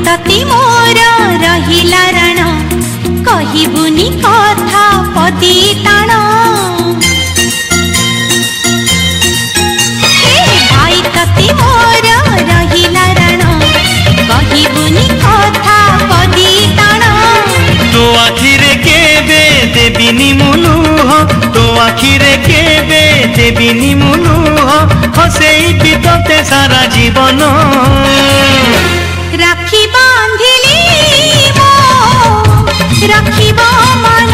तती मोर रहिला राण कहिबुनी कथा पदी ताण भाई तती मोर रहिला राण कहिबुनी कथा पदी ताण तो आखिरे केबे देबिनी मुलुह तो आखिरे केबे देबिनी मुलुह हसेई तते सारा जीवन राखी बांधिली मो राखिब मन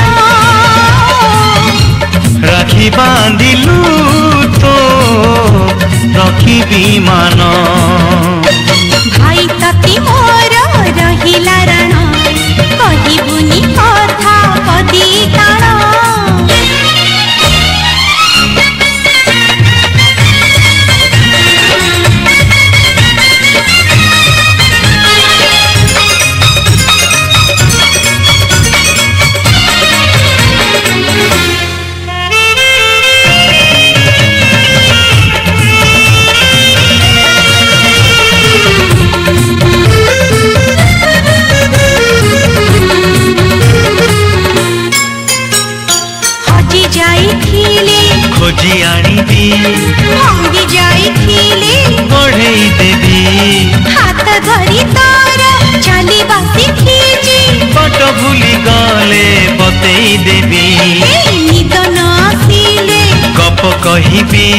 राखी बांधिलु तो रखिबी मान भाई तती मोर रहिला राण कहिबुनी कथा पदी ताण खोजी आनिबी भांगी जाइथिले बढ़ई देवी हाथ धरी तार चलिबा शिखिजी पट भूली गले बतेई देवी निद न आसिले गप कहिबी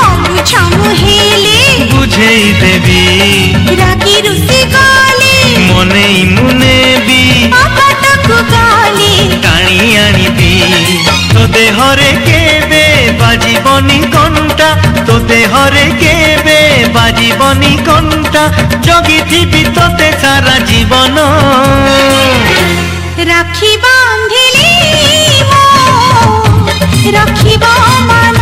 अमु छमु हेले बुझेई देवी रागी रुसी गाले मनेई मुनेबी अपटकु गाले टाणी आनिबी तो देहरे केबे बाजीबनी कंटा तो देहरे केबे बाजीबनी कंटा जगिथिबी तोते सारा जीवन राखी बांधिली मो राखिब मन